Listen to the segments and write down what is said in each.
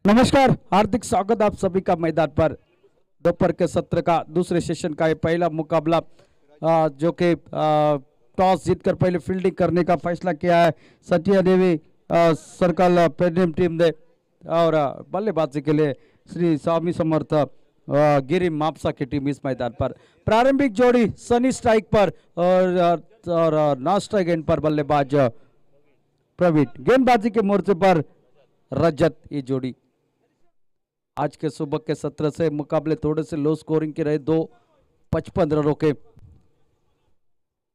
नमस्कार, हार्दिक स्वागत आप सभी का मैदान पर। दोपहर के सत्र का दूसरे सेशन का ये पहला मुकाबला जो कि टॉस जीतकर पहले फील्डिंग करने का फैसला किया है सटिया देवी सर्कल पेडीएम टीम ने और बल्लेबाजी के लिए श्री स्वामी समर्थ गिरी मापसा की टीम इस मैदान पर। प्रारंभिक जोड़ी सनी स्ट्राइक पर और नॉन स्ट्राइक एंड पर बल्लेबाज प्रवीण, गेंदबाजी के मोर्चे पर रजत। ये जोड़ी आज के सुबह के सत्र से मुकाबले थोड़े से लो स्कोरिंग के रहे, 2-55 रनों के।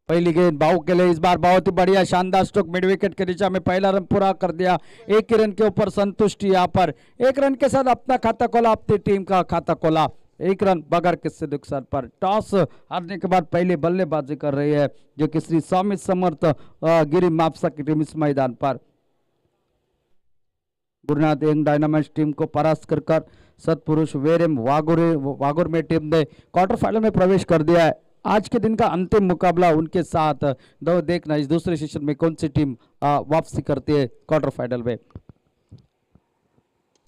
पहली गेंद बाहु के लिए, इस बार बहुत ही बढ़िया शानदार स्ट्रोक मिड विकेट के दिशा में पहला रन पूरा कर दिया। एक ही रन के ऊपर संतुष्टि, यहाँ पर एक रन के साथ अपना खाता खोला, अपनी टीम का खाता खोला। एक रन बगैर किसी नुकसान पर। टॉस हारने के बाद पहले बल्लेबाजी कर रही है जो कि श्री स्वामी समर्थ गिरी मापसा की टीम इस मैदान पर। गुरुनाथ यंग डायनामाइट्स टीम को परास्त कर सतपुरुष वेरेम वागुर में टीम ने क्वार्टर फाइनल में प्रवेश कर दिया है। आज के दिन का अंतिम मुकाबला उनके साथ दो देखना इस दूसरे सेशन में कौन सी टीम वापसी करती है क्वार्टर फाइनल में।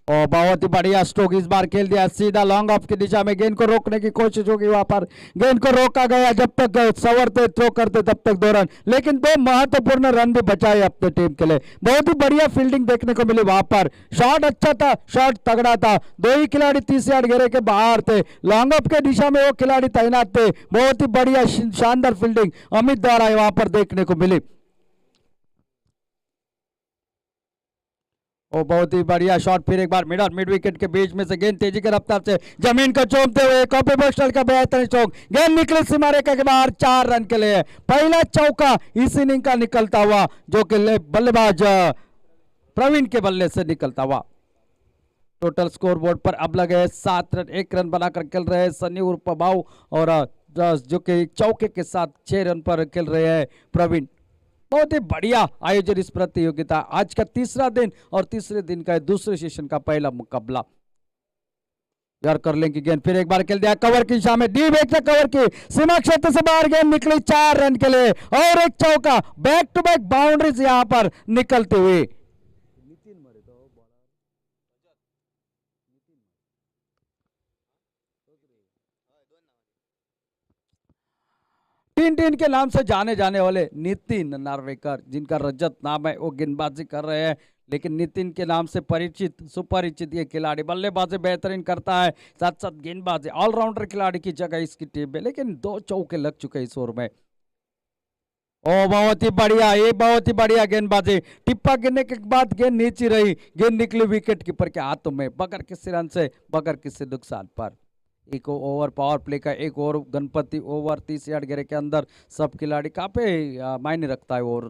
और बहुत ही बढ़िया स्ट्रोक इस बार खेल दिया सीधा लॉन्ग ऑफ की दिशा में। गेंद को रोकने की कोशिश होगी, वहां पर गेंद को रोका गया। जब तक सवरते थ्रो करते तब तक 2 रन, लेकिन 2 महत्वपूर्ण रन भी बचाए अपने टीम के लिए। बहुत ही बढ़िया फील्डिंग देखने को मिली वहां पर। शॉट अच्छा था, शॉट तगड़ा था। 2 ही खिलाड़ी 30 यार्ड घेरे के बाहर थे। लॉन्ग ऑफ के दिशा में वो खिलाड़ी तैनात थे। बहुत ही बढ़िया शानदार फील्डिंग अमित द्वारा वहां पर देखने को मिली। और बहुत ही बढ़िया शॉट, फिर एक बार मिड विकेट के बीच में से गेंद तेजी के रफ्तार से जमीन को चूमते हुए कॉपी बोस्टल का बेहतरीन स्ट्रोक। गेंद निकली सीमा रेखा के बाहर, 4 रन के लिए पहला चौका इस इनिंग का निकलता हुआ जो कि बल्लेबाज प्रवीण के बल्ले से निकलता हुआ। टोटल स्कोर बोर्ड पर अब लगे 7 रन, 1 रन बनाकर खेल रहे हैं सनी उर्फ बाऊ और जो कि चौके के साथ 6 रन पर खेल रहे हैं प्रवीण। बहुत ही बढ़िया आयोजन इस प्रतियोगिता। आज का तीसरा दिन और तीसरे दिन का दूसरे सेशन का पहला मुकाबला। यार कर लेंगे गेंद, फिर एक बार खेल दिया कवर की दिशा में, डीप एक कवर की सीमा क्षेत्र से बाहर गेंद निकली 4 रन के लिए और एक चौका। बैक टू बैक बाउंड्रीज यहां पर निकलते हुए। टीन के नाम से जाने जाने वाले नितिन नार्वेकर, जिनका रजत नाम है, वो गेंदबाजी कर रहे हैं। लेकिन नितिन के नाम से परिचित सुपरिचित ये खिलाड़ी बल्लेबाजी बेहतरीन करता है, साथ साथ गेंदबाजी ऑलराउंडर खिलाड़ी की जगह इसकी टीम में। लेकिन 2 चौके लग चुके हैं इस ओवर में। ओ बहुत ही बढ़िया, ये बहुत ही बढ़िया गेंदबाजी। टिप्पा गिरने के बाद गेंद नीचे रही, गेंद निकली विकेट कीपर के हाथों में बगैर किसी रन से, बगैर किसी नुकसान पर। एक ओवर पावर प्ले का, एक ओवर गणपति ओवर 30 यार्ड घेरे के अंदर सब खिलाड़ी काफी मायने रखता है।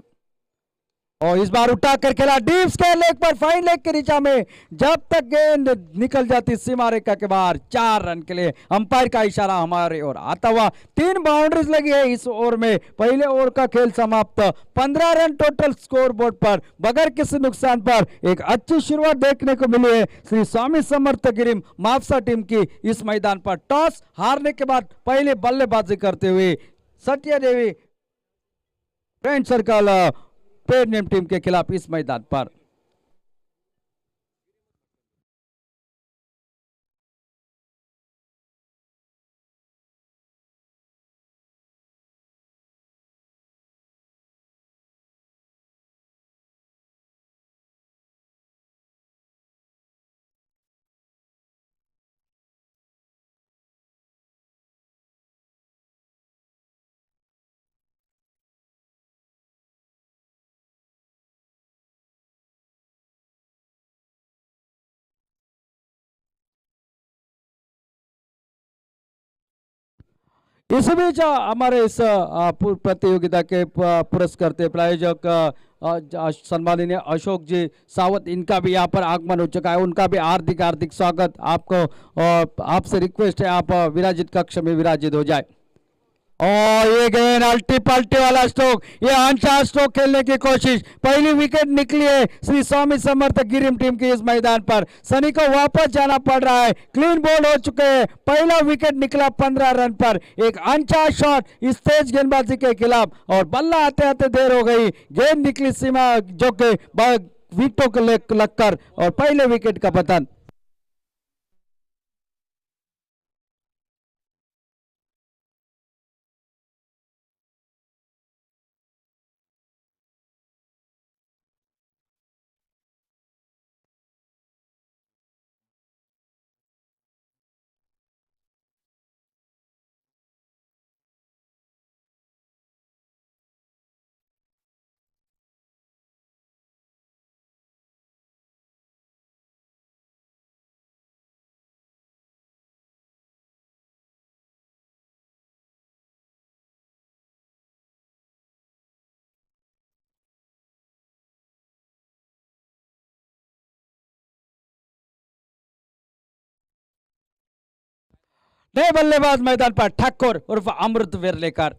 और इस बार उठा कर खेला डीप स्क्वायर लेग पर, फाइन लेग के दिशा में। जब तक गेंद निकल जाती सीमा रेखा के बाहर, 4 रन के लिए। अंपायर का इशारा हमारे ओर आता हुआ 3 बाउंड्रीज लगी है इस ओवर में। पहले ओवर का खेल समाप्त, 15 रन टोटल स्कोर बोर्ड पर बगैर किसी नुकसान पर। एक अच्छी शुरुआत देखने को मिली है श्री स्वामी समर्थ गिरी मापसा टीम की इस मैदान पर। टॉस हारने के बाद पहले बल्लेबाजी करते हुए सटिया देवी फ्रेंड सर्कल पेडीएम टीम के खिलाफ इस मैदान पर। इस बीच हमारे इस प्रतियोगिता के पुरस्कृत प्रायोजक सम्माननीय अशोक जी सावत, इनका भी यहाँ पर आगमन हो चुका है। उनका भी हार्दिक हार्दिक स्वागत। आपको आपसे रिक्वेस्ट है आप विराजित कक्ष में विराजित हो जाए। और ये गेंद अल्टी पल्टी वाला स्ट्रोक, ये अनचार्ज स्ट्रोक खेलने की कोशिश। पहली विकेट निकली है श्री स्वामी समर्थ गिरिम टीम की इस मैदान पर। सनी को वापस जाना पड़ रहा है, क्लीन बॉल हो चुके हैं। पहला विकेट निकला 15 रन पर। एक अनचार्ज शॉट इस तेज गेंदबाजी के खिलाफ और बल्ला आते आते देर हो गई। गेंद निकली सीमा जो कि विकेटों को लगकर और पहले विकेट का पतन। नए बल्लेबाज मैदान पर ठाकुर उर्फ अमृत वेरलेकर।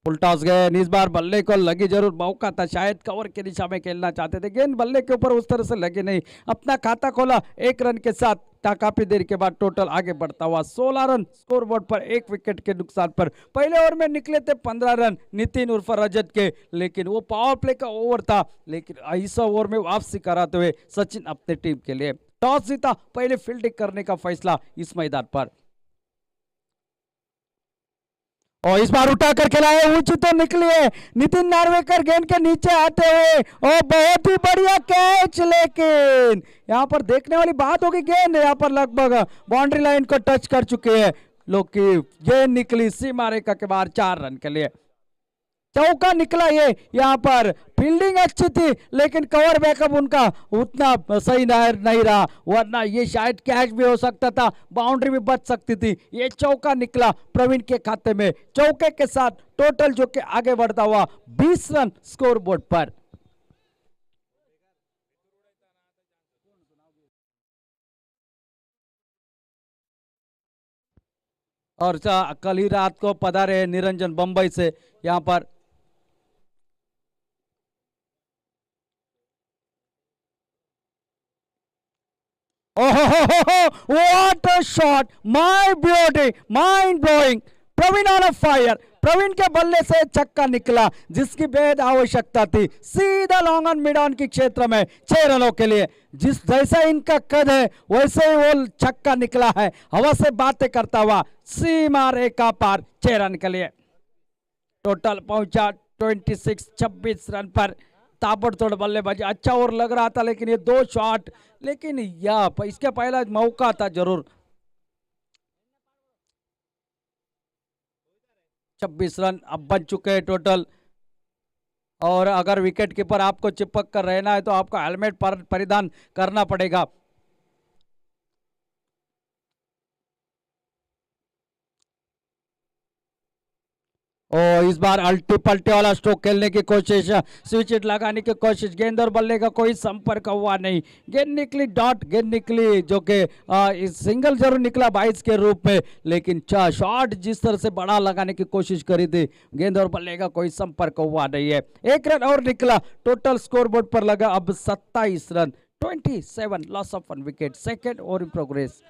फुल टॉस गए, इस बार बल्ले को लगी जरूर, मौका था, शायद कवर की दिशा में खेलना चाहते थे, गेंद बल्ले के ऊपर उस तरह से लगी नहीं, अपना खाता खोला 1 रन के साथ। काफी देर के बाद टोटल आगे बढ़ता हुआ 16 रन स्कोरबोर्ड पर, 1 विकेट के नुकसान पर। पहले ओवर में निकले थे 15 रन नितिन उर्फ रजत के, लेकिन वो पावर प्ले का ओवर था, लेकिन इस ओवर में वापसी कराते हुए सचिन अपने टीम के लिए टॉस जीता, पहले फील्डिंग करने का फैसला इस मैदान पर। और इस बार उठा कर खिलाए, ऊंची तो निकली है, नितिन नार्वेकर गेंद के नीचे आते हुए, और बहुत ही बढ़िया कैच, लेकिन यहां पर देखने वाली बात होगी, गेंद यहां पर लगभग बाउंड्री लाइन को टच कर चुके हैं लोग की गेंद निकली सीमा रेखा के बाहर 4 रन के लिए। चौका निकला ये, यहाँ पर फील्डिंग अच्छी थी, लेकिन कवर बैकअप उनका उतना सही नहीं रहा, वरना ये शायद कैच भी हो सकता था, बाउंड्री भी बच सकती थी। ये चौका निकला प्रवीण के खाते में, चौके के साथ टोटल जो कि आगे बढ़ता हुआ 20 रन स्कोरबोर्ड पर। और कल ही रात को पधारे निरंजन बंबई से, यहाँ पर what a shot, my beauty, mind blowing, Praveen on a fire. Praveen के बल्ले से छक्का निकला जिसकी बेहद आवश्यकता थी, सीधा लॉन्ग ऑन मिड ऑन के क्षेत्र में 6 रनों के लिए। जिस जैसा इनका कद है वैसे ही वो छक्का निकला है, हवा से बातें करता हुआ सीमा रेखा पार 6 रन के लिए। टोटल पहुंचा 26 रन पर। ताबड़तोड़ बल्लेबाजी, अच्छा ओवर लग रहा था, लेकिन ये 2 शॉट, लेकिन इसके पहला मौका था जरूर। 26 रन अब बन चुके हैं टोटल, और अगर विकेट कीपर आपको चिपक कर रहना है तो आपको हेलमेट परिधान करना पड़ेगा। और इस बार अल्टी पल्टे वाला स्ट्रोक खेलने की कोशिश, स्विच हिट लगाने की कोशिश, गेंद और बल्ले का कोई संपर्क हुआ नहीं, गेंद निकली डॉट, गेंद निकली जो कि सिंगल जरूर निकला 22 के रूप में, लेकिन शॉट जिस तरह से बड़ा लगाने की कोशिश करी थी, गेंद और बल्ले का कोई संपर्क हुआ नहीं है। 1 रन और निकला, टोटल स्कोरबोर्ड पर लगा अब 27 run, 27 loss of 1 wicket, second over in progress.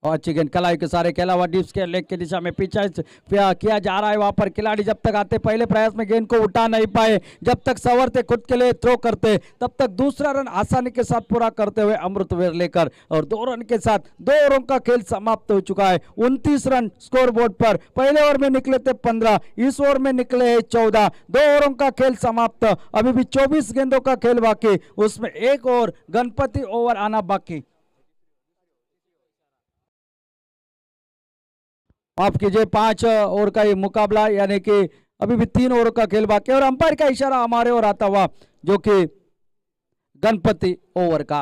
और अच्छी गेंद कलाई के सारे खेला हुआ डिप्स के लेग की दिशा में पीछा किया जा रहा है, वहां पर खिलाड़ी जब तक आते पहले प्रयास में गेंद को उठा नहीं पाए, जब तक संवरते खुद के लिए थ्रो करते, तब तक दूसरा रन आसानी के साथ पूरा करते हुए अमृत वेरलेकर, और 2 रन के साथ 2 ओवरों का खेल समाप्त हो चुका है। 29 रन स्कोरबोर्ड पर, पहले ओवर में निकले थे 15, इस ओवर में निकले हैं 14, 2 ओवरों का खेल समाप्त, अभी भी 24 गेंदों का खेल बाकी, उसमें 1 और गणपति ओवर आना बाकी। माफ कीजिए, 5 ओवर का ये मुकाबला, यानी कि अभी भी 3 ओवर का खेल बाकी, और अंपायर का इशारा हमारे ओर आता हुआ जो कि गणपति ओवर का।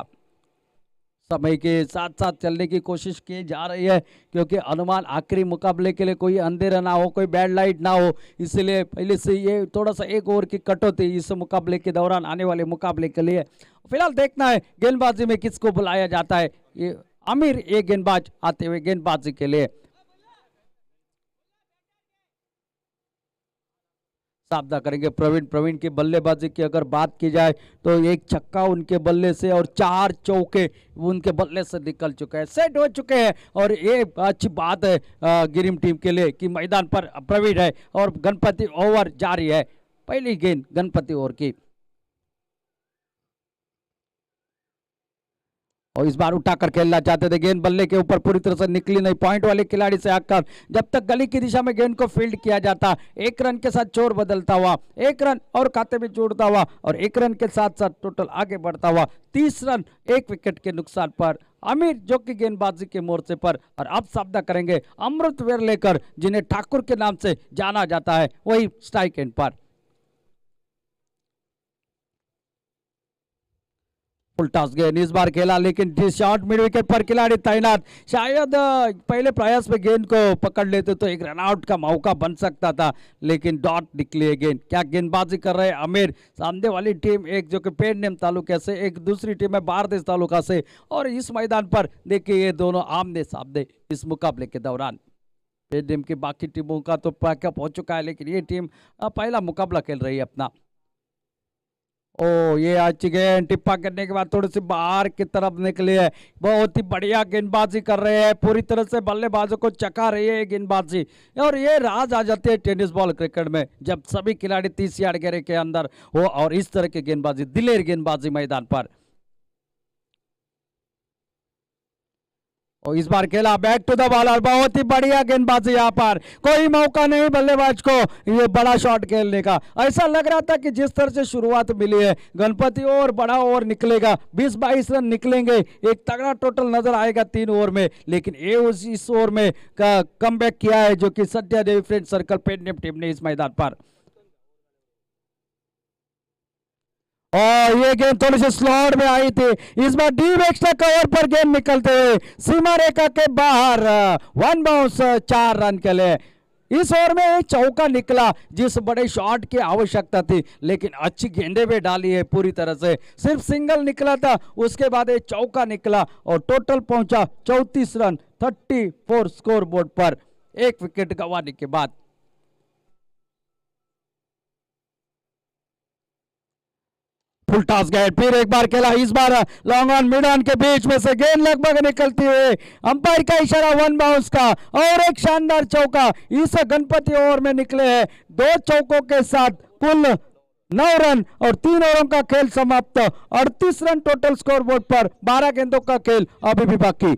समय के साथ साथ चलने की कोशिश की जा रही है, क्योंकि अनुमान आखिरी मुकाबले के लिए कोई अंधेरा ना हो, कोई बैड लाइट ना हो, इसलिए पहले से ये थोड़ा सा 1 ओवर की कटौती इस मुकाबले के दौरान आने वाले मुकाबले के लिए। फिलहाल देखना है गेंदबाजी में किसको बुलाया जाता है। ये आमिर ये गेंदबाज आते हुए गेंदबाजी के लिए। सामना करेंगे प्रवीण की बल्लेबाजी की अगर बात की जाए तो 1 छक्का उनके बल्ले से और 4 चौके उनके बल्ले से निकल चुके हैं, सेट हो चुके हैं, और ये अच्छी बात है गिरिम टीम के लिए कि मैदान पर प्रवीण है और गणपति ओवर जारी है। पहली गेंद गणपति ओवर की, और इस बार उठाकर खेलना चाहते थे, गेंद बल्ले के ऊपर पूरी तरह से निकली नहीं, पॉइंट वाले खिलाड़ी से आकर जब तक गली की दिशा में गेंद को फील्ड किया जाता, 1 रन के साथ चोर बदलता हुआ, 1 रन और खाते में जोड़ता हुआ, और 1 रन के साथ साथ टोटल आगे बढ़ता हुआ 30 रन 1 विकेट के नुकसान पर आमिर जो कि गेंदबाजी के मोर्चे पर। और अब सामना करेंगे अमृत वेरलेकर जिन्हें ठाकुर के नाम से जाना जाता है, वही स्ट्राइक एंड पर। फुल टॉस गेंद इस बार खेला, लेकिन शॉट मिड विकेट पर खिलाड़ी तैनात। शायद पहले प्रयास में गेंद को पकड़ लेते तो एक रनआउट का मौका बन सकता था, लेकिन डॉट निकली है गेंद। क्या गेंदबाजी कर रहे हैं आमिर। सामने वाली टीम एक जो कि पेडनेम तालुका से, एक दूसरी टीम है बारदेस तालुका से, और इस मैदान पर देखिए ये दोनों आमने सामने इस मुकाबले के दौरान। पेडनेम की बाकी टीमों का तो पैकअप हो चुका है, लेकिन ये टीम पहला मुकाबला खेल रही है अपना। ओ ये अच्छी गेंद टिप्पा करने के बाद थोड़ी सी बाहर की तरफ निकली है। बहुत ही बढ़िया गेंदबाजी कर रहे हैं, पूरी तरह से बल्लेबाजों को चका रही है गेंदबाजी। और ये राज आ जाती है टेनिस बॉल क्रिकेट में, जब सभी खिलाड़ी 30 यार्ड घेरे के अंदर हो और इस तरह की गेंदबाजी, दिलेर गेंदबाजी मैदान पर। और इस बार खेला बैक टू द बॉलर, बहुत ही बढ़िया गेंदबाजी। यहाँ पर कोई मौका नहीं बल्लेबाज को ये बड़ा शॉट खेलने का। ऐसा लग रहा था कि जिस तरह से शुरुआत मिली है गणपति और बड़ा ओवर निकलेगा, 20-22 रन निकलेंगे, एक तगड़ा टोटल नजर आएगा 3 ओवर में, लेकिन ये इस ओवर में कमबैक किया है जो कि सत्या देवी फ्रेंड सर्कल पेडनेम टीम ने इस मैदान पर। और ये गेंद थोड़ी सी स्लॉट में आई थी, इस बार डीप एक्स्ट्रा कवर पर गेंद निकलते हुए सीमा रेखा के बाहर 1 बाउंस 4 रन के लिए। इस ओवर में एक चौका निकला जिस बड़े शॉट की आवश्यकता थी, लेकिन अच्छी गेंदे भी डाली है पूरी तरह से। सिर्फ सिंगल निकला था, उसके बाद एक चौका निकला और टोटल पहुंचा 34 रन 34 स्कोर बोर्ड पर, एक विकेट गंवाने के बाद। फुल टॉस गेंद फिर एक बार खेला, इस बार लॉन्ग ऑन मिड ऑन के बीच में से गेंद लगभग निकलती हुई, अंपायर का इशारा 1 बाउंस का और एक शानदार चौका इस गणपति ओवर में निकले हैं। 2 चौकों के साथ कुल 9 रन और 3 ओवरों का खेल समाप्त। 38 रन टोटल स्कोर बोर्ड पर, 12 गेंदों का खेल अभी भी बाकी।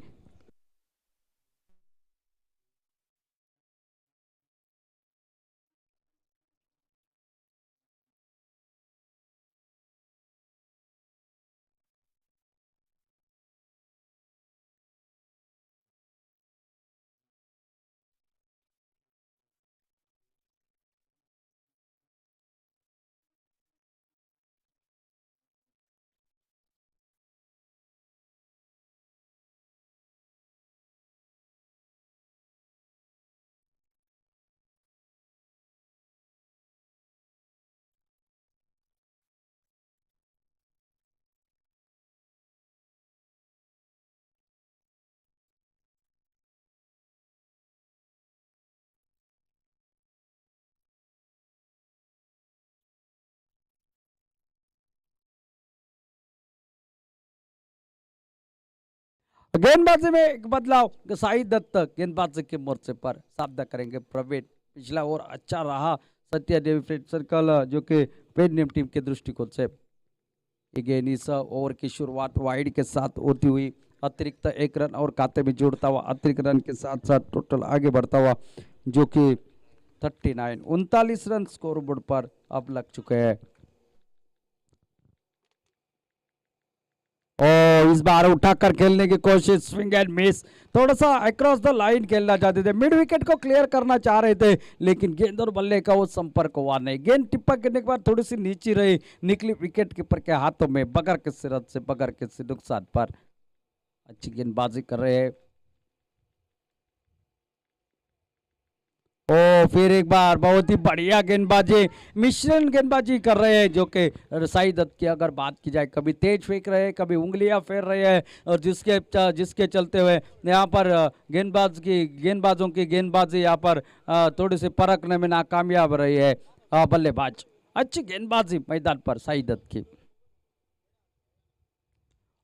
गेंदबाजी में एक बदलाव, साई दत्त गेंदबाजी के मोर्चे पर सामना करेंगे प्रवीण। पिछला ओवर अच्छा रहा सत्या देवी फ्रेंड सर्कल जो कि पेडनेम टीम के दृष्टिकोण से। गेंद इस ओवर की शुरुआत वाइड के साथ होती हुई अतिरिक्त 1 रन और खाते में जोड़ता हुआ अतिरिक्त रन के साथ साथ टोटल आगे बढ़ता हुआ जो कि 39 रन स्कोर बोर्ड पर अब लग चुके हैं। और इस बार उठाकर खेलने की कोशिश, स्विंग एंड मिस, थोड़ा सा अक्रॉस द लाइन खेलना चाहते थे, मिड विकेट को क्लियर करना चाह रहे थे, लेकिन गेंद और बल्ले का वो संपर्क हुआ नहीं। गेंद टिप्पा करने के बाद थोड़ी सी नीचे रही, निकली विकेट कीपर के हाथों में बगैर किसी रन से, बगैर किसी नुकसान पर। अच्छी गेंदबाजी कर रहे हैं। ओ फिर एक बार बहुत ही बढ़िया गेंदबाजी, मिश्रण गेंदबाजी कर रहे हैं जो कि साई दत्त की अगर बात की जाए, कभी तेज फेंक रहे हैं, कभी उंगलियां फेर रहे हैं, और जिसके चलते हुए यहाँ पर गेंदबाजों की गेंदबाजी यहाँ पर थोड़ी सी परखने में नाकामयाब रही है बल्लेबाज। अच्छी गेंदबाजी मैदान पर साई दत्त की।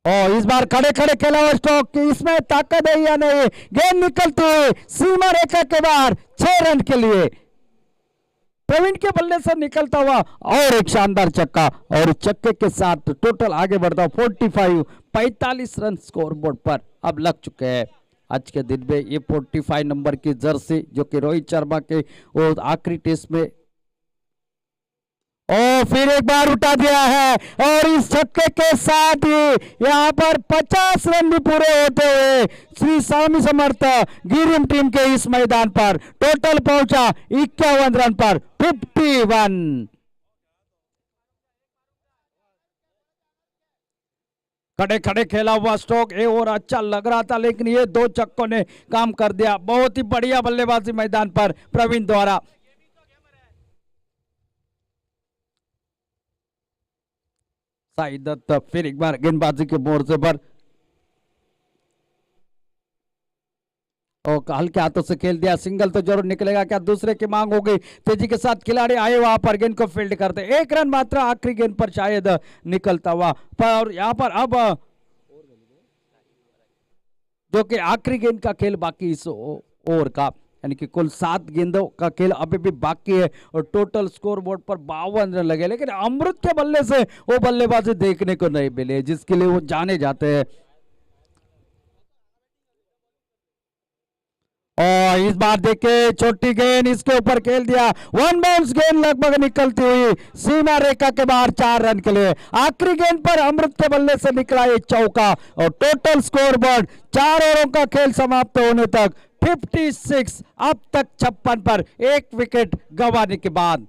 और इस बार खड़े खड़े खेला हुआ स्ट्रोक की, इसमें ताकत है या नहीं, गेंद निकलती हुई सीमा रेखा के बाहर 6 रन के लिए। प्रवीण के बल्ले से निकलता हुआ और एक शानदार चक्का, और चक्के के साथ टोटल आगे बढ़ता 45 रन स्कोर बोर्ड पर अब लग चुके हैं। आज के दिन में ये 45 नंबर की जर्सी जो कि रोहित शर्मा के वो आखिरी टेस्ट में, और फिर एक बार उठा दिया है, और इस छक्के के साथ ही यहाँ पर 50 रन भी पूरे होते हुए श्री स्वामी समर्थ गिरिम टीम के इस मैदान पर टोटल पहुंचा 51 रन पर 51। खड़े खड़े खेला हुआ स्ट्रोक ये और अच्छा लग रहा था, लेकिन ये दो छक्कों ने काम कर दिया। बहुत ही बढ़िया बल्लेबाजी मैदान पर प्रवीण द्वारा। साई दत्त फिर एक बार गेंदबाजी के मोर्चे पर और हल्के हाथों से खेल दिया। सिंगल तो जरूर निकलेगा, क्या दूसरे की मांग हो गई। तेजी के साथ खिलाड़ी आए वहां पर गेंद को फील्ड करते, एक रन मात्र आखिरी गेंद पर शायद निकलता हुआ पर यहाँ पर अब जो कि आखिरी गेंद का खेल बाकी इस ओवर का, यानी कि कुल 7 गेंदों का खेल अभी भी बाकी है और टोटल स्कोर बोर्ड पर 52 रन लगे। लेकिन अमृत के बल्ले से वो बल्लेबाजी देखने को नहीं मिले जिसके लिए वो जाने जाते हैं। और इस बार देखिए छोटी गेंद इसके ऊपर खेल दिया, वन बाउंस गेंद लगभग निकलती हुई सीमा रेखा के बाहर 4 रन के लिए। आखिरी गेंद पर अमृत के बल्ले से निकला एक चौका और टोटल स्कोर बोर्ड 4 ओवरों का खेल समाप्त होने तक 56, अब तक 56 पर 1 विकेट गंवाने के बाद।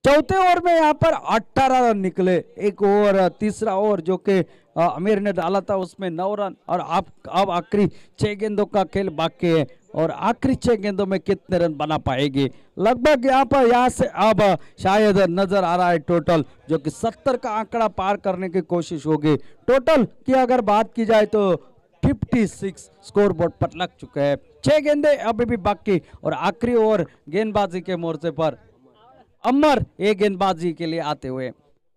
चौथे ओवर में यहाँ पर 18 रन निकले। एक ओवर तीसरा ओवर जो कि आमिर ने डाला था उसमें 9 रन और अब आखिरी 6 गेंदों का खेल बाकी है और आखिरी 6 गेंदों में कितने रन बना पाएगी। लगभग यहाँ से अब शायद नजर आ रहा है टोटल जो कि 70 का आंकड़ा पार करने की कोशिश होगी। टोटल की अगर बात की जाए तो 56 स्कोर बोर्ड पर लग चुके हैं। 6 गेंदे अभी भी बाकी और आखिरी ओवर गेंदबाजी के मोर्चे पर अमर एक गेंदबाजी के लिए आते हुए।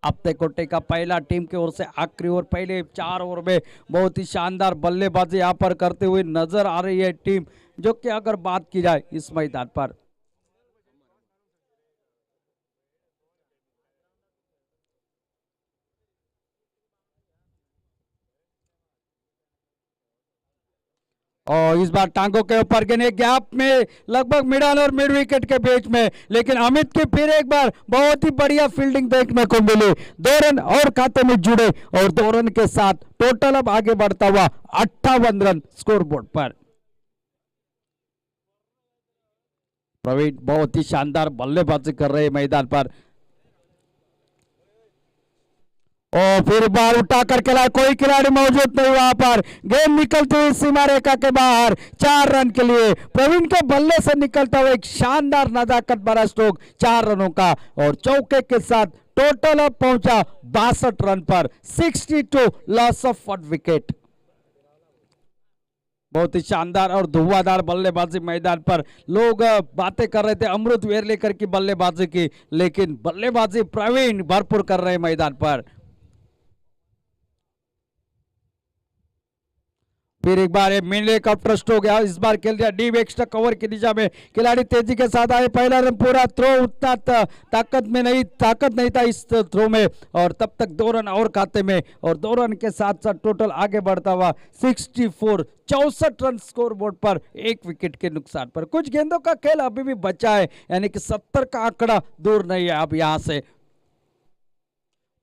अपने कोटे का पहला टीम की ओर से आखिरी ओवर, पहले 4 ओवर में बहुत ही शानदार बल्लेबाजी यहाँ पर करते हुए नजर आ रही है टीम जो कि अगर बात की जाए इस मैदान पर। और इस बार टांगों के ऊपर गेंद गैप में लगभग मिडल और मिड विकेट के बीच में, लेकिन अमित की फिर एक बार बहुत ही बढ़िया फील्डिंग देखने को मिली। 2 रन और खाते में जुड़े और 2 रन के साथ टोटल अब आगे बढ़ता हुआ 58 रन स्कोर बोर्ड पर। प्रवीण बहुत ही शानदार बल्लेबाजी कर रहे हैं मैदान पर और फिर बाल उठाकर खेला, कोई खिलाड़ी मौजूद नहीं वहां पर। गेंद निकलती हुई सीमा रेखा के बाहर 4 रन के लिए। प्रवीण के बल्ले से निकलता हुआ एक शानदार नजाकत भरा स्ट्रोक 4 रनों का और चौके के साथ टोटल अब पहुंचा 62 रन पर। 62 लॉस ऑफ 1 विकेट। बहुत ही शानदार और धुआंधार बल्लेबाजी मैदान पर। लोग बातें कर रहे थे अमृत वेरलेकर की बल्लेबाजी की, लेकिन बल्लेबाजी प्रवीण भरपूर कर रहे मैदान पर। फिर एक बार मिडले का ट्रस्ट हो गया, इस बार खेल दिया डीप एक्स्ट्रा कवर की दिशा में। खिलाड़ी तेजी के साथ आए, पहला रन पूरा थ्रो उतना ताकत नहीं था इस थ्रो में और तब तक 2 रन और खाते में और 2 रन के साथ साथ टोटल आगे बढ़ता हुआ 64 रन स्कोर बोर्ड पर 1 विकेट के नुकसान पर। कुछ गेंदों का खेल अभी भी बचा है, यानी कि 70 का आंकड़ा दूर नहीं है अब यहां से।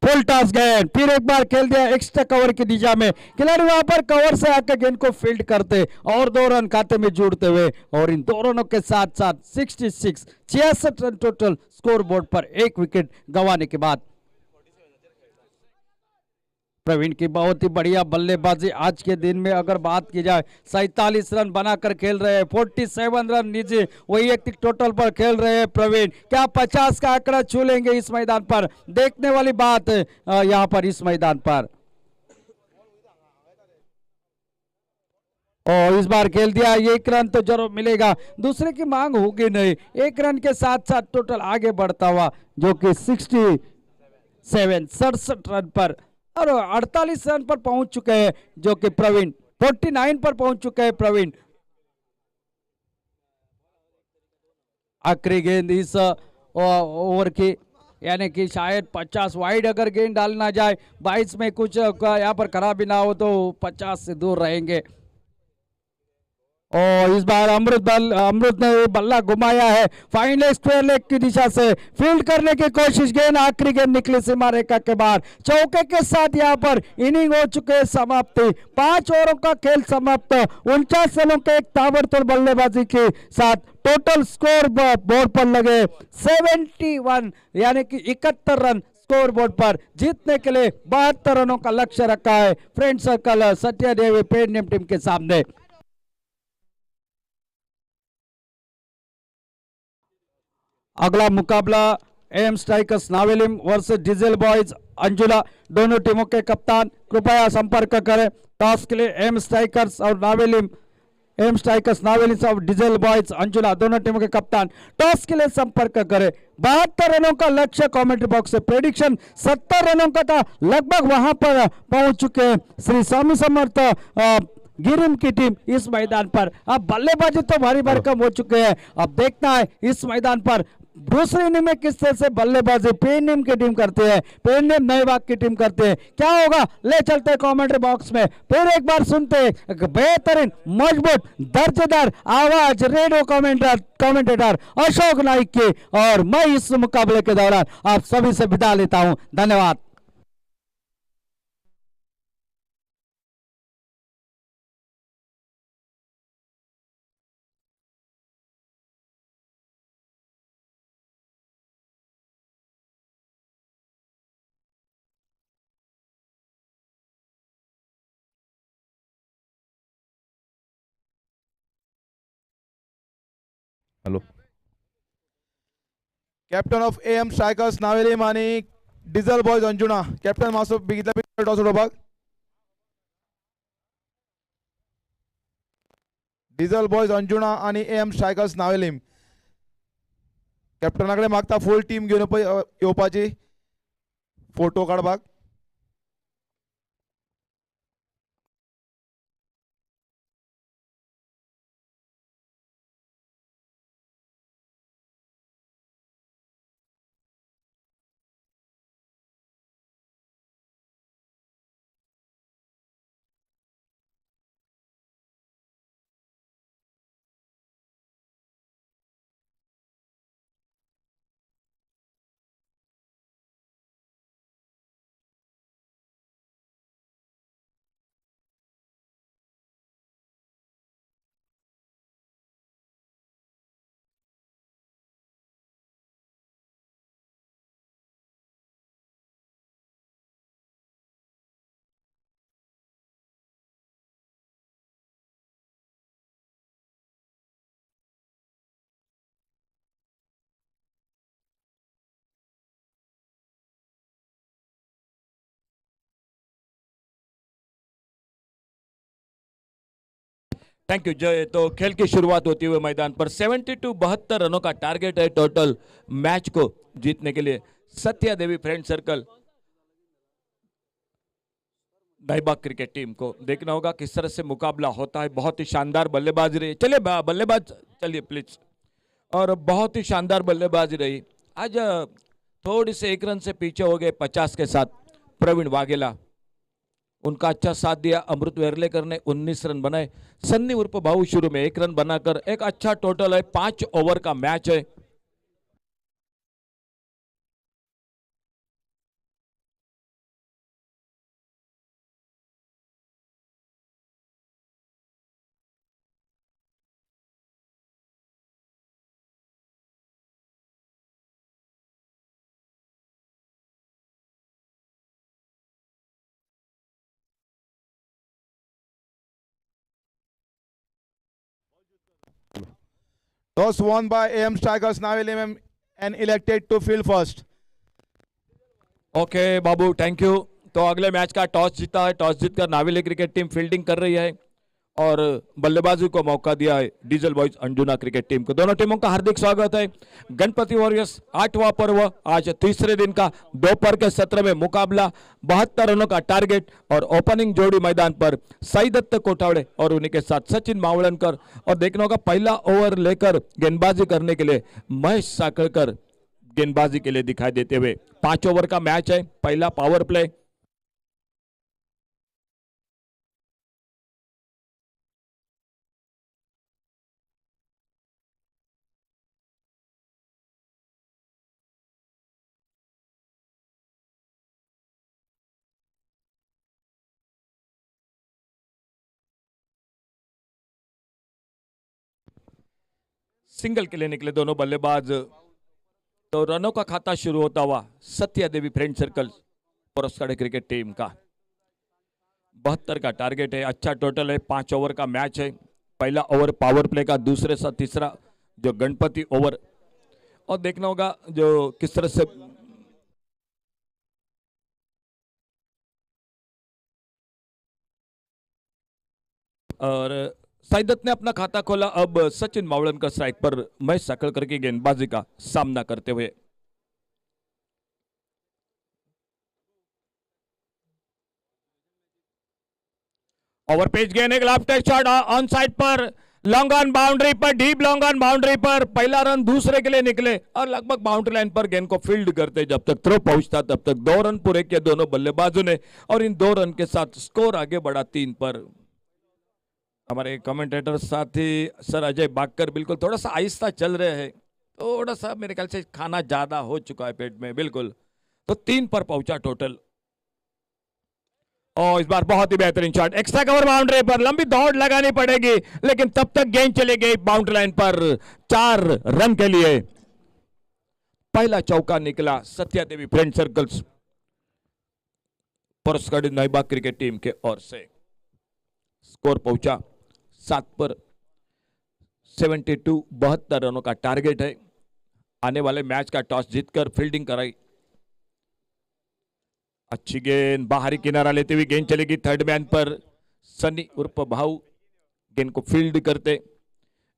फुल टॉस गेंद फिर एक बार खेल दिया एक्स्ट्रा कवर की दिशा में। खिलाड़ी वहां पर कवर से आकर गेंद को फील्ड करते और 2 रन खाते में जुड़ते हुए और इन 2 रनों के साथ साथ 66 रन टोटल स्कोर बोर्ड पर 1 विकेट गंवाने के बाद। प्रवीण की बहुत ही बढ़िया बल्लेबाजी आज के दिन में अगर बात की जाए 47 रन बनाकर खेल रहे हैं। 47 रन निजी वैयक्तिक टोटल पर खेल रहे हैं प्रवीण। क्या 50 का आंकड़ा छू लेंगे इस मैदान पर? देखने वाली बात यहां पर इस मैदान पर। और इस बार खेल दिया 1 रन तो जरूर मिलेगा, दूसरे की मांग होगी नहीं। 1 रन के साथ साथ टोटल आगे बढ़ता हुआ जो कि 67 रन पर और 48 रन पर पहुंच चुके हैं जो कि प्रवीण 49 पर पहुंच चुके हैं प्रवीण। आखिरी गेंद इस ओवर की, यानी कि शायद 50 वाइड अगर गेंद डालना जाए 22 में कुछ यहाँ पर खराबी ना हो तो 50 से दूर रहेंगे। और इस बार अमृत ने बल्ला घुमाया है, फाइन स्क्वायर लेग की दिशा से फील्ड करने की कोशिश, गेंद आखिरी गेंद निकली सीमा रेखा के बाहर। चौके के साथ यहाँ पर इनिंग हो चुके हैं समाप्ति, 5 ओवरों का खेल समाप्त। 49 रनों के एक ताबड़तोड़ बल्लेबाजी के साथ टोटल स्कोर बोर्ड पर लगे 71, यानी कि 71 रन स्कोर बोर्ड पर। जीतने के लिए 72 रनों का लक्ष्य रखा है फ्रेंड सर्कल सत्या देवी पेडनेम टीम के सामने। अगला मुकाबला M Strikers Navelim versus Diesel Boys Anjuna. दोनों टीमों के कप्तान कृपया संपर्क करें। टॉस के लिए एम स्ट्राइकर्स और नावेलिम और डीजल बॉयज अंजुला दोनों टीमों के कप्तान टॉस के लिए संपर्क करें। 72 रनों का लक्ष्य कमेंट्री बॉक्स से, प्रेडिक्शन 70 रनों का था, लगभग वहां पर पहुंच चुके हैं श्री स्वामी समर्थ गिरिम की टीम इस मैदान पर। अब बल्लेबाजी तो भारी भरकम हो चुके हैं, अब देखना है इस मैदान पर दूसरी इनिंग में किस तरह से बल्लेबाजी पेडनेम की टीम करते हैं, पेडनेम नए बाग की टीम करते हैं। क्या होगा, ले चलते हैं कमेंट्री बॉक्स में, फिर एक बार सुनते हैं बेहतरीन मजबूत दर्जेदार आवाज रेडियो कमेंटेटर अशोक नाइक की। और मैं इस मुकाबले के दौरान आप सभी से विदा लेता हूं। धन्यवाद। Hello, captain of M Strikers Navelim आणि डिझल बॉयज अंजुना, कॅप्टन मासो बिगितला टॉस उडोवपाक। डिझल बॉयज अंजुना आणि एम स्ट्रायकर्स नावेलीम कॅप्टनाकडे मागता फुल टीम घेऊन येवपाची फोटो काढपाक। थैंक यू जय। तो खेल की शुरुआत होती हुए मैदान पर 72 रनों का टारगेट है टोटल मैच को जीतने के लिए। सत्या देवी फ्रेंड सर्कल दाईबाग क्रिकेट टीम को देखना होगा किस तरह से मुकाबला होता है। बहुत ही शानदार बल्लेबाजी रही, चलिए बल्लेबाज चलिए प्लीज, और बहुत ही शानदार बल्लेबाजी रही आज। थोड़ी से 1 रन से पीछे हो गए 50 के साथ प्रवीण वाघेला, उनका अच्छा साथ दिया। अमृत वेरलेकर ने 19 रन बनाए। सन्नी उर्फ भाऊ शुरू में 1 रन बनाकर एक अच्छा टोटल है। 5 ओवर का मैच है। Toss won by AM Strikers Navelim and elected to field first. Okay Babu, thank you. तो अगले मैच का टॉस जीता है। टॉस जीतकर नावेली क्रिकेट टीम फील्डिंग कर रही है और बल्लेबाजी को मौका दिया है diesel Boys Anjuna cricket team को। दोनों टीमों का हार्दिक स्वागत है। गणपति वॉरियर्स 8वां पर्व, आज तीसरे दिन का दोपहर के सत्र में मुकाबला। 72 रनों का टारगेट और ओपनिंग जोड़ी मैदान पर साई दत्त कोठावड़े और उन्हीं के साथ सचिन मावळणकर। और देखना होगा पहला ओवर लेकर गेंदबाजी करने के लिए महेश साकळकर गेंदबाजी के लिए दिखाई देते हुए। 5 ओवर का मैच है, पहला पावर प्ले। सिंगल के लिए निकले दोनों बल्लेबाज। तो रनों का खाता शुरू होता हुआ सत्या देवी फ्रेंड सर्कल परस्कड़े क्रिकेट टीम का 72 का टारगेट है। अच्छा टोटल है, 5 ओवर का मैच है। पहला ओवर पावर प्ले का, दूसरे से तीसरा जो गणपति ओवर, और देखना होगा जो किस तरह से और साइदत ने अपना खाता खोला। अब सचिन मावलनकर स्ट्राइक पर महेश साकलकर की गेंदबाजी का सामना करते हुए। ओवर पेज गेंद, एक लेफ्ट शॉट ऑन साइड पर, लॉन्ग ऑन बाउंड्री पर, डीप लॉन्ग ऑन बाउंड्री पर। पहला रन दूसरे के लिए निकले और लगभग बाउंड्री लाइन पर गेंद को फील्ड करते जब तक थ्रो पहुंचता तब तक 2 रन पूरे किए दोनों बल्लेबाजों ने, और इन 2 रन के साथ स्कोर आगे बढ़ा 3 पर। हमारे कमेंटेटर साथी सर अजय बागकर बिल्कुल थोड़ा सा आहिस्ता चल रहे हैं, थोड़ा सा मेरे ख्याल से खाना ज्यादा हो चुका है पेट में, बिल्कुल। तो 3 पर पहुंचा टोटल। और इस बार बहुत ही बेहतरीन शॉट, एक्स्ट्रा कवर बाउंड्री पर, लंबी दौड़ लगानी पड़ेगी लेकिन तब तक गेंद चली गई बाउंड्री लाइन पर 4 रन के लिए। पहला चौका निकला सत्या देवी फ्रेंड सर्कल्स परस्कड़ी नईबाग क्रिकेट टीम के ओर से। स्कोर पहुंचा 7 पर 72 रनों का टारगेट है। आने वाले मैच का टॉस जीतकर फील्डिंग कराई। अच्छी गेंद, बाहरी किनारा लेते हुए गेंद चलेगी थर्ड मैन पर। सनी उर्फ भाऊ गेंद को फील्ड करते,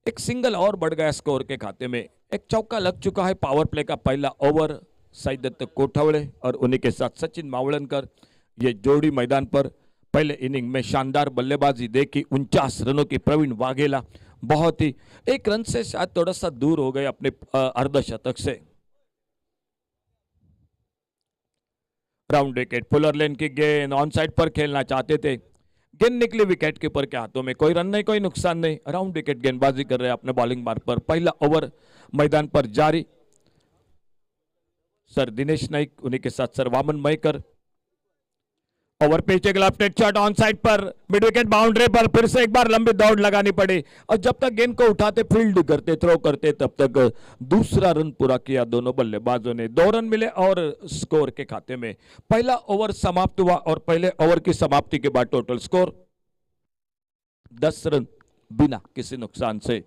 एक सिंगल और बढ़ गया स्कोर के खाते में। एक चौका लग चुका है पावर प्ले का पहला ओवर। साईदत्त कोठावड़े और उन्हीं के साथ सचिन मावलनकर, ये जोड़ी मैदान पर पहले इनिंग में शानदार बल्लेबाजी देखी। 49 रनों की प्रवीण वाघेला बहुत ही, 1 रन से शायद थोड़ा सा दूर हो गए अपने अर्धशतक से। राउंड विकेट, फुलर लेन की गेंद, ऑन साइड पर खेलना चाहते थे, गेंद निकली विकेट कीपर के हाथों में। कोई रन नहीं, कोई नुकसान नहीं। राउंड विकेट गेंदबाजी कर रहे हैं अपने बॉलिंग मार्ग पर। पहला ओवर मैदान पर जारी। सर दिनेश नाइक, उन्हीं के साथ sir Vaman Mayekar. Over pitch, एक लेफ्ट शॉट ऑन साइड पर, मिड विकेट बाउंड्री पर, फिर से एक बार लंबी दौड़ लगानी पड़ी और जब तक गेंद को उठाते, फील्ड करते, थ्रो करते, तब तक दूसरा रन पूरा किया दोनों बल्लेबाजों ने। 2 रन मिले और स्कोर के खाते में। पहला ओवर समाप्त हुआ और पहले ओवर की समाप्ति के बाद टोटल स्कोर 10 रन बिना किसी नुकसान से।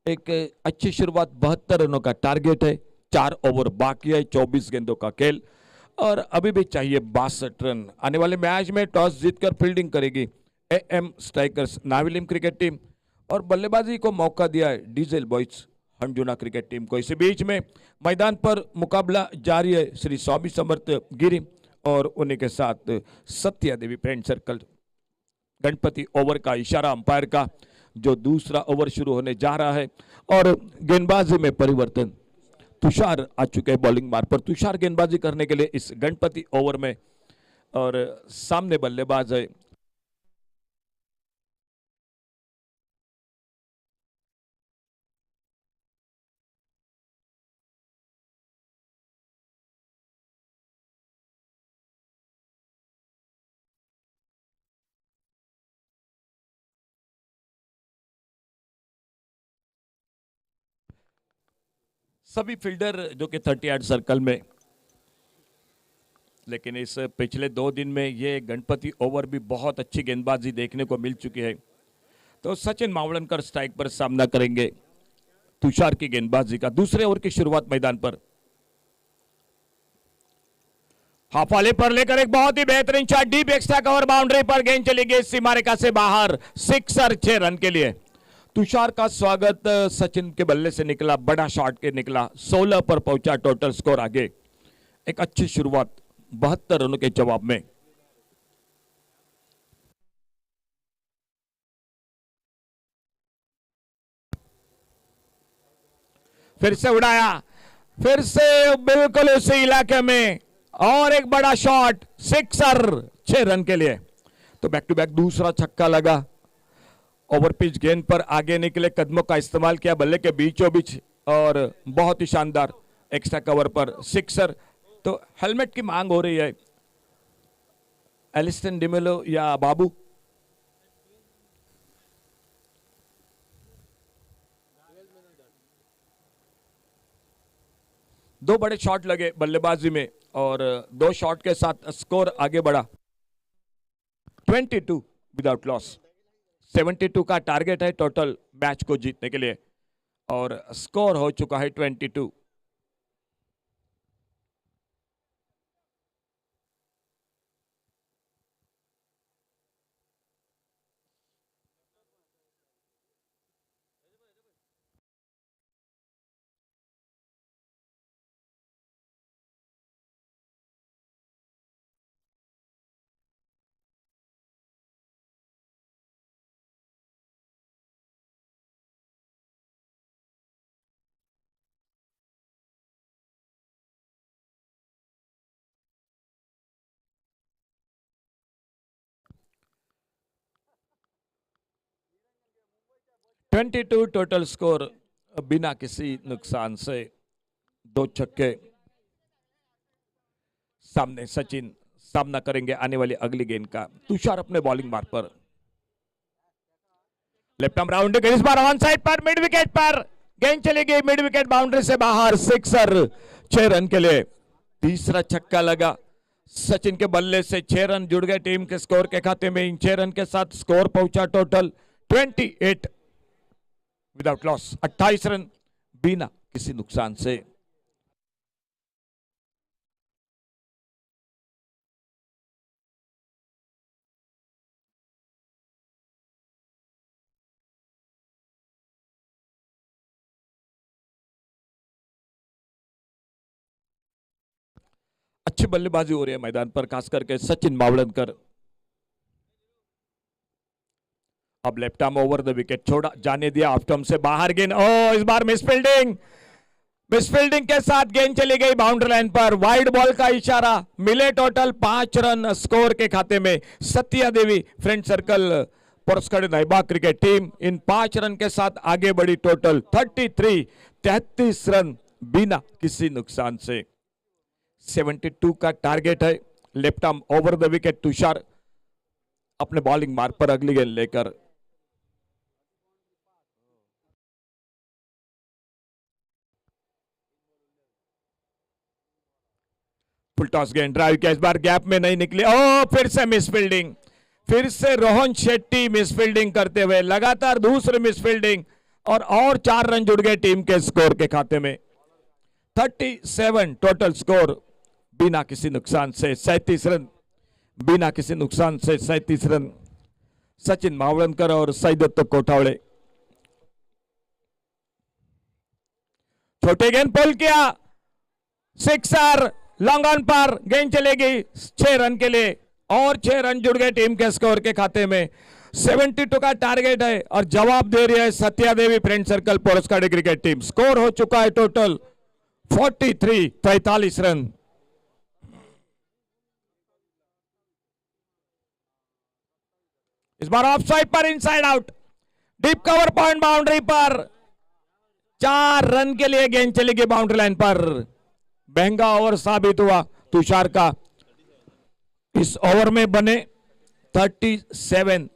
एक अच्छी शुरुआत, 72 रनों का टारगेट है, 4 ओवर बाकी है, 24 गेंदों का खेल और अभी भी चाहिए 62 रन। आने वाले मैच में टॉस जीतकर फील्डिंग करेगी एएम स्ट्राइकर्स नाविलिम क्रिकेट टीम और बल्लेबाजी को मौका दिया है डीजल बॉयज हंजुना क्रिकेट टीम को। इसी बीच में मैदान पर मुकाबला जारी है श्री स्वामी समर्थ गिरी और उन्हीं के साथ सत्या देवी फ्रेंड सर्कल। गणपति ओवर का इशारा अंपायर का, जो दूसरा ओवर शुरू होने जा रहा है और गेंदबाजी में परिवर्तन। तुषार आ चुके हैं बॉलिंग मार्ग पर, तुषार गेंदबाजी करने के लिए इस गणपति ओवर में और सामने बल्लेबाज है सभी फील्डर जो कि 38 सर्कल में। लेकिन इस पिछले 2 दिन में ये गणपति ओवर भी बहुत अच्छी गेंदबाजी देखने को मिल चुकी है। तो सचिन मावलनकर स्ट्राइक पर सामना करेंगे तुषार की गेंदबाजी का। दूसरे ओवर की शुरुआत मैदान पर हाफ वाले पर लेकर एक बहुत ही बेहतरीन shot, deep extra cover boundary पर, गेंद चली गई सीमा रेखा से बाहर, 6 रन के लिए। तुषार का स्वागत सचिन के बल्ले से निकला, बड़ा शॉट के निकला, 16 पर पहुंचा टोटल स्कोर आगे। एक अच्छी शुरुआत 72 रनों के जवाब में। फिर से उड़ाया, फिर से बिल्कुल उसी इलाके में और एक बड़ा शॉट, 6 रन के लिए। तो बैक टू बैक दूसरा छक्का लगा। ओवर पिच गेंद पर आगे निकले, कदमों का इस्तेमाल किया बल्ले के बीचों बीच और बहुत ही शानदार एक्स्ट्रा कवर पर 6। तो हेलमेट की मांग हो रही है, एलिस्टन डिमेलो या बाबू? दो बड़े शॉट लगे बल्लेबाजी में और दो शॉट के साथ स्कोर आगे बढ़ा 22 विदाउट लॉस। 72 का टारगेट है टोटल मैच को जीतने के लिए और स्कोर हो चुका है 22। ट्वेंटी टू टोटल स्कोर बिना किसी नुकसान से। दो छक्के। सामने सचिन सामना करेंगे आने वाली अगली गेंद का। तुषार अपने बॉलिंग मार्ग पर। लेफ्ट आर्म राउंड इस बार ऑन साइड पर मिड विकेट पर गेंद चली गई मिड विकेट बाउंड्री से बाहर। सिक्सर 6 रन के लिए। तीसरा छक्का लगा सचिन के बल्ले से। 6 रन जुड़ गए टीम के स्कोर के खाते में। इन 6 रन के साथ स्कोर पहुंचा टोटल 28 विदाउट लॉस। 28 रन बिना किसी नुकसान से। अच्छी बल्लेबाजी हो रही है मैदान पर, खास करके सचिन मावलनकर। अब left arm over the wicket छोड़ा जाने दिया ऑफ स्टंप से बाहर गेंद। ओ इस बार मिसफील्डिंग। मिसफील्डिंग के साथ गेंद चली गई बाउंड्री लाइन पर। वाइड बॉल का इशारा। मिले टोटल 5 रन स्कोर के खाते में। सत्या देवी फ्रेंड सर्कल पुरस्कार नाइबा क्रिकेट टीम इन 5 रन के साथ आगे बढ़ी टोटल 33 रन बिना किसी नुकसान से। 72 का टारगेट है। Left arm over the wicket Tushar अपने बॉलिंग मार्ग पर अगली गेंद लेकर। फुल टॉस गेंद ड्राइव किया, इस बार गैप में नहीं निकली। ओ फिर से मिसफील्डिंग। फिर से रोहन शेट्टी मिसफील्डिंग करते हुए लगातार दूसरी मिसफील्डिंग और 4 रन जुड़ गए टीम के स्कोर के खाते में। 37 टोटल स्कोर बिना किसी नुकसान से। 37 रन बिना किसी नुकसान से। 37 रन। सचिन मावलनकर और सईदत्त कोठावड़े। छोटे गेंद पुल किया। सिक्सर लॉन्ग ऑन पर गेंद चलेगी 6 रन के लिए और 6 रन जुड़ गए टीम के स्कोर के खाते में। 72 का टारगेट है और जवाब दे रही है सत्या देवी फ्रेंड सर्कल पुरस्कार क्रिकेट टीम। स्कोर हो चुका है टोटल 43 रन। इस बार ऑफ साइड पर inside out. Deep cover point boundary पर 4 रन के लिए गेंद चली गई बाउंड्री लाइन पर। महंगा ओवर साबित हुआ तुषार का। इस ओवर में बने 37।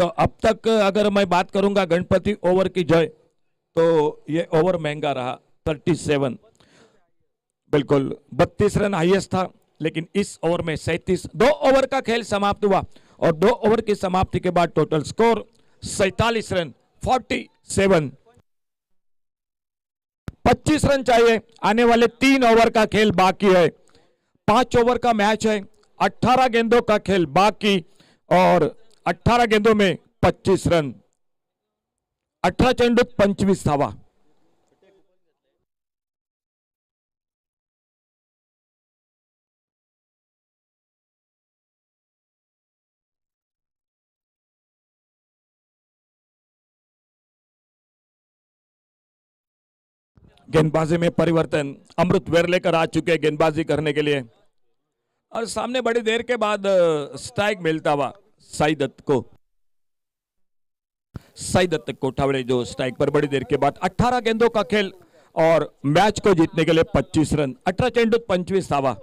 तो अब तक अगर मैं बात करूंगा गणपति ओवर की जय तो ये ओवर महंगा रहा। 37 बिल्कुल 32 रन हाईएस्ट था, लेकिन इस ओवर में 37। 2 ओवर का खेल समाप्त हुआ और 2 ओवर की समाप्ति के बाद टोटल स्कोर 47 रन 47। 25 रन चाहिए। आने वाले 3 ओवर का खेल बाकी है। 5 ओवर का मैच है। 18 गेंदों का खेल बाकी और 18 गेंदों में 25 रन। 18 चेंडूत 25 धावा। गेंदबाजी में परिवर्तन। अमृत वेरलेकर आ चुके गेंदबाजी करने के लिए और सामने बड़ी देर के बाद स्ट्राइक मिलता हुआ सईदत्त को। सईदत्त कोठावड़े जो स्ट्राइक पर बड़ी देर के बाद। 18 गेंदों का खेल और मैच को जीतने के लिए 25 रन। 18 चेंडूत 25 धावा।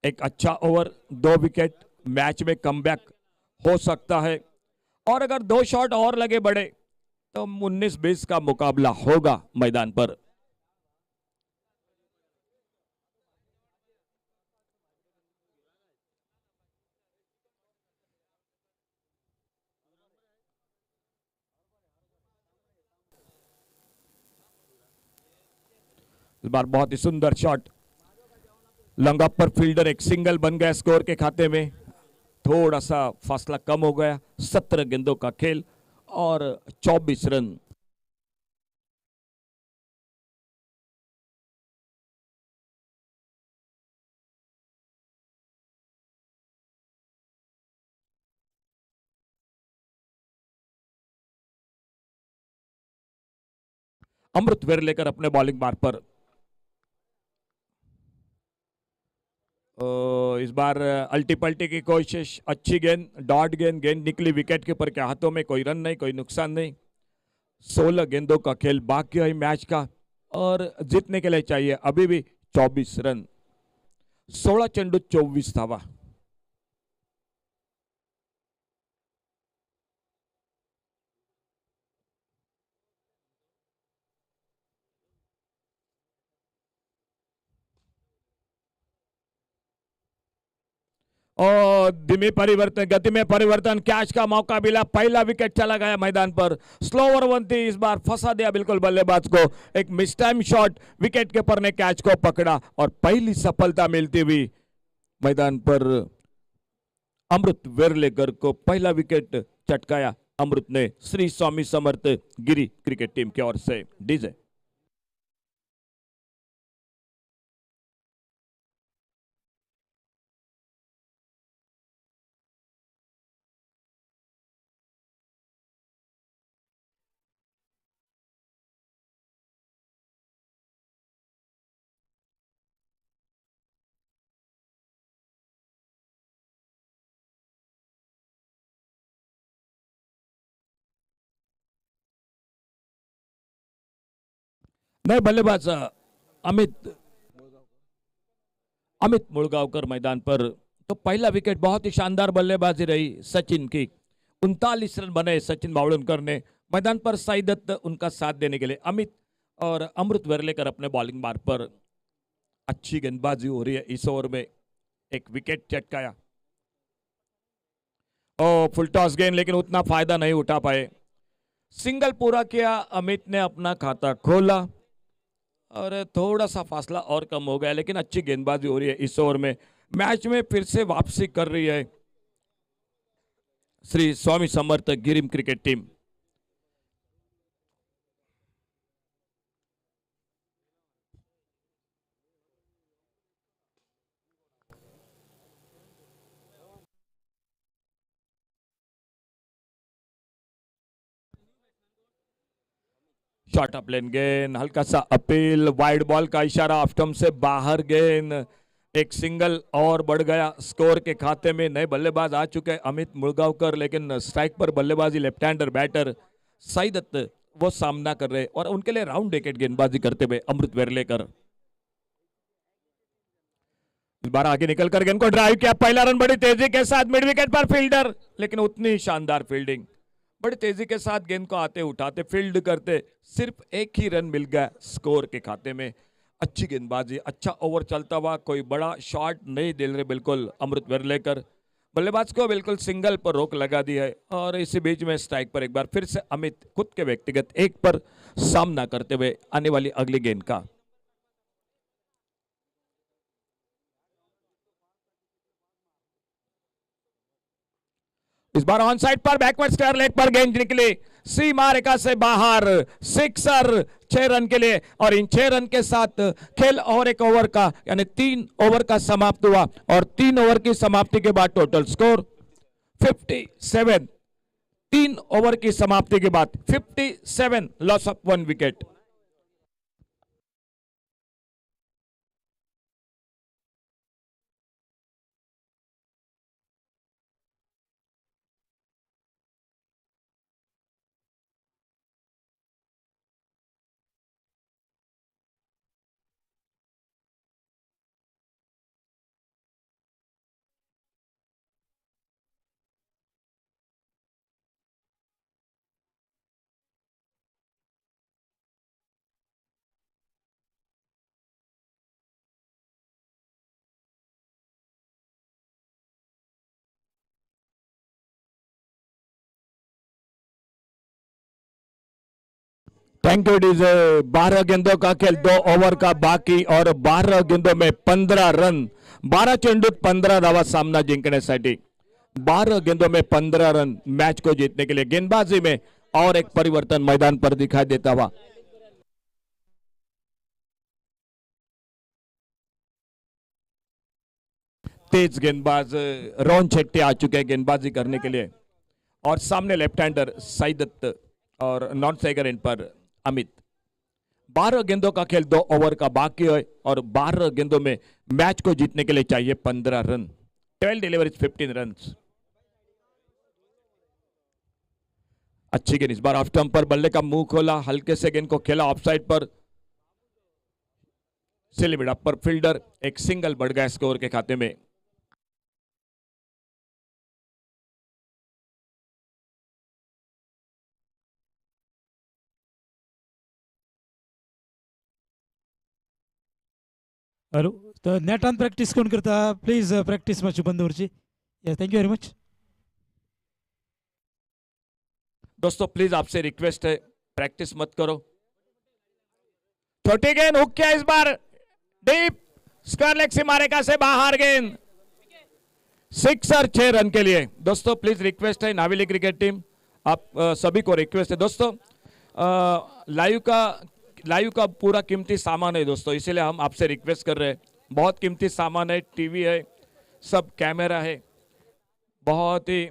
एक अच्छा ओवर, 2 विकेट, मैच में कमबैक हो सकता है, और अगर 2 शॉट और लगे बड़े तो 19-20 का मुकाबला होगा मैदान पर। इस बार बहुत ही सुंदर शॉट, लंगा पर फील्डर, एक सिंगल बन गया स्कोर के खाते में। थोड़ा सा फासला कम हो गया। 17 गेंदों का खेल और 24 रन। अमृत वेरलेकर अपने बॉलिंग मार्ग पर। इस बार अल्टी पल्टी की कोशिश, अच्छी गेंद, डॉट गेंद, गेंद निकली विकेट कीपर के हाथों में, कोई रन नहीं, कोई नुकसान नहीं। 16 गेंदों का खेल बाकी है मैच का और जीतने के लिए चाहिए अभी भी 24 रन। 16 चेंडू 24 धावा। और धीमी परिवर्तन, गति में परिवर्तन, कैच का मौका मिला, पहला विकेट चला गया मैदान पर। स्लोवर वन थी, इस बार फंसा दिया बिल्कुल बल्लेबाज को। एक miss time shot, wicket keeper ने कैच को पकड़ा और पहली सफलता मिलती हुई मैदान पर अमृत वेरलेकर को पहला विकेट चटकाया अमृत ने, श्री स्वामी समर्थ गिरी क्रिकेट टीम की ओर से। डीजे नए बल्लेबाज अमित अमित मुलगांवकर मैदान पर। तो पहला विकेट, बहुत ही शानदार बल्लेबाजी रही सचिन की। 39 रन बने सचिन बावड़ुनकर ने मैदान पर। साई दत्त उनका साथ देने के लिए। अमित और अमृत वेरलेकर अपने बॉलिंग मार्ग पर। अच्छी गेंदबाजी हो रही है इस ओवर में, एक विकेट चटकाया। ओ फुल टॉस गेंद, लेकिन उतना फायदा नहीं उठा पाए। सिंगल पूरा किया, अमित ने अपना खाता खोला और थोड़ा सा फासला और कम हो गया, लेकिन अच्छी गेंदबाजी हो रही है इस ओवर में। मैच में फिर से वापसी कर रही है Shri Swami Samarth गिरिम cricket team. Short up लेन गेंद, हल्का सा अपील, वाइड बॉल का इशारा, ऑफ स्टंप से बाहर गेंद। एक सिंगल और बढ़ गया स्कोर के खाते में। नए बल्लेबाज आ चुके हैं अमित मुलगांवकर, लेकिन स्ट्राइक पर बल्लेबाजी left hander batter Sai Datta वो सामना कर रहे और उनके लिए राउंड विकेट गेंदबाजी करते हुए अमृत वेरलेकर। इस बार आगे निकलकर गेंद को ड्राइव किया, पहला रन बड़ी तेजी के साथ मिड विकेट पर फील्डर, लेकिन उतनी शानदार फील्डिंग। बड़ी तेजी के साथ गेंद को आते उठाते फील्ड करते सिर्फ एक ही रन मिल गया स्कोर के खाते में। अच्छी गेंदबाजी, अच्छा ओवर चलता हुआ, कोई बड़ा शॉट नहीं दे रहे बिल्कुल अमृत वेरलेकर। बल्लेबाज को बिल्कुल सिंगल पर रोक लगा दी है और इसी बीच में स्ट्राइक पर एक बार फिर से अमित खुद के व्यक्तिगत एक पर सामना करते हुए आने वाली अगली गेंद का। इस बार ऑन साइड पर बैकवर्ड स्क्वायर लेग पर गेंद निकली, सीमा रेखा से बाहर, सिक्सर 6 रन के लिए। और इन 6 रन के साथ खेल और एक ओवर का यानी 3 ओवर का समाप्त हुआ और 3 ओवर की समाप्ति के बाद टोटल स्कोर 57। 3 ओवर की समाप्ति के बाद 57, loss of 1 wicket. Thank you DJ. 12 गेंदों का खेल, 2 ओवर का बाकी और 12 गेंदों में 15 रन, 12 चेंडूत 15 धावा सामना जिंकण्यासाठी। 12 गेंदों में 15 रन मैच को जीतने के लिए। गेंदबाजी में और एक परिवर्तन मैदान पर दिखाई देता हुआ। तेज गेंदबाज रोहन शेट्टी आ चुके हैं गेंदबाजी करने के लिए, और सामने लेफ्ट हैंडर साई दत्त और नॉन स्ट्राइकर इन पर अमित। 12 गेंदों का खेल, 2 ओवर का बाकी है और 12 गेंदों में मैच को जीतने के लिए चाहिए 15 रन। 12 deliveries 15 run. अच्छी गेंद इस बार ऑफ स्टंप पर, बल्ले का मुंह खोला, हल्के से गेंद को खेला ऑफ साइड पर। सिलिमिड अपर फील्डर, एक सिंगल बढ़ गया स्कोर के खाते में। हॅलो, तर नेट ऑन प्रॅक्टिस कोण करता प्लीज, प्रॅक्टिस मातशी बंद दवरची. Yes, thank you very much. दोस्तों प्लीज आपसे रिक्वेस्ट है, प्रैक्टिस मत करो। छोटी गेंद हुक किया इस बार, डीप स्क्वायर लेग सीमारेखा से बाहर गेंद, सिक्सर 6 रन के लिए। दोस्तों प्लीज रिक्वेस्ट है, नाविली क्रिकेट टीम आप सभी को रिक्वेस्ट है दोस्तों, लाइव का पूरा कीमती सामान है दोस्तों, इसीलिए हम आपसे रिक्वेस्ट कर रहे हैं। बहुत कीमती सामान है, टीवी है, सब कैमरा है, बहुत ही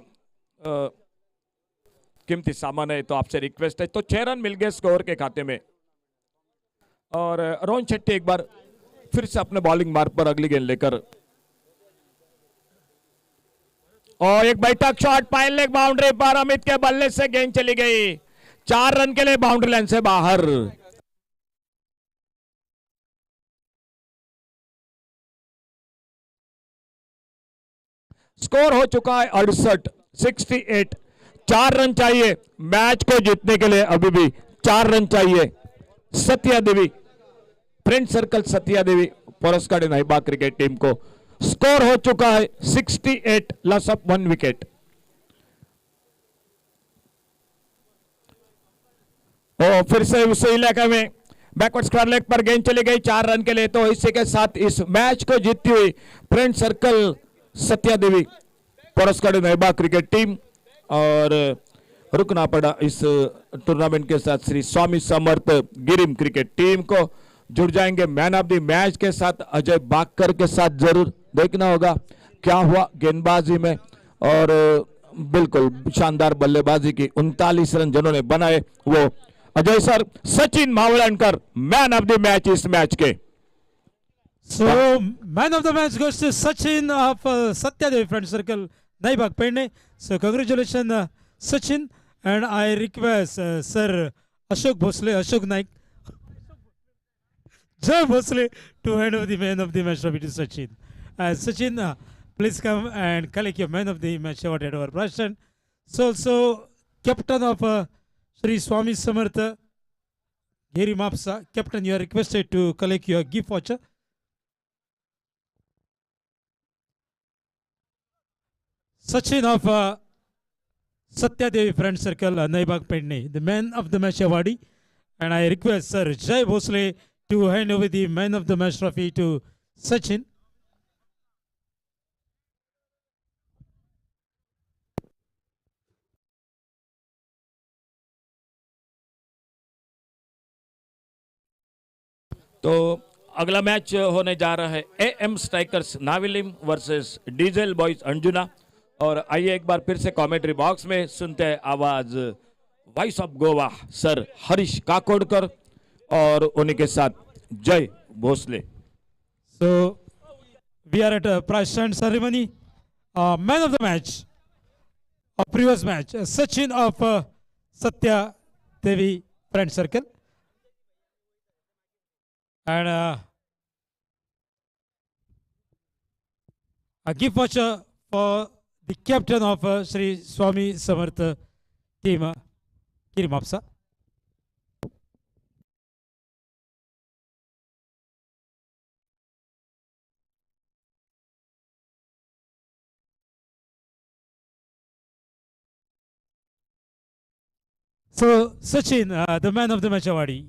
कीमती सामान है, तो आपसे रिक्वेस्ट है। तो 6 रन मिल गए स्कोर के खाते में, और रोहन शेट्टी एक बार फिर से अपने बॉलिंग मार्ग पर अगली गेंद लेकर, और एक बैठक शॉट पाइन लेग बाउंड्री पर, अमित के बल्ले से गेंद चली गई, 4 रन के लिए बाउंड्री लाइन से बाहर। स्कोर हो चुका है 68, 68। 4 रन चाहिए मैच को जीतने के लिए, अभी भी 4 रन चाहिए। सत्या देवी, फ्रेंड सर्कल सत्या देवी पुरस्कार नाइबा क्रिकेट टीम को। स्कोर हो चुका है 68, लॉस ऑफ 1 विकेट। और फिर से उसी इलाके में बैकवर्ड स्क्वायर लेग पर गेंद चली गई 4 रन के लिए। तो इसी के साथ इस मैच को जीतती हुई फ्रेंड सर्कल सत्या देवी पुरस्कार नाइबा क्रिकेट टीम, और रुकना पड़ा इस टूर्नामेंट के साथ श्री स्वामी समर्थ गिरिम क्रिकेट टीम को। जुड़ जाएंगे मैन ऑफ द मैच के साथ अजय बागकर के साथ। जरूर देखना होगा क्या हुआ गेंदबाजी में, और बिल्कुल शानदार बल्लेबाजी की 39 रन जिन्होंने बनाए वो Ajay sir, Sachin Mavalankar man of the match इस मैच के। So, man of the match goes to Sachin of Satya Devi Friend Circle, Naibak Pende. So, congratulations, Sachin. And I request Sir Ashok Bhosle, Ashok Naik, Jay Bhosle to hand over the man of the match trophy to Sachin. Sachin, please come and collect your man of the match award at our Prashan. So, also, captain of Sri Swami Samartha, Giri Mapsa, captain, you are requested to collect your gift voucher. Sachin of Satya Devi Friend Circle, Naibak Pendne, the man of the match awardee. And I request Sir Jay Bhosle to hand over the man of the match trophy to Sachin. तो अगला match होने जा रहा है AM Strikers Navelim versus Diesel Boys Anjuna. और आइए एक बार फिर से कमेंट्री बॉक्स में सुनते हैं आवाज voice of Goa sir Harish Kakodkar और उन्हीं के साथ जय Bhosle. So we are at a prize stand ceremony. Man of the match, a previous match, Sachin of Satya Devi Friend Circle. And a gift voucher for the captain of Sri Swami Samartha team, Giri Mapsa. So, Sachin, the man of the match awardee.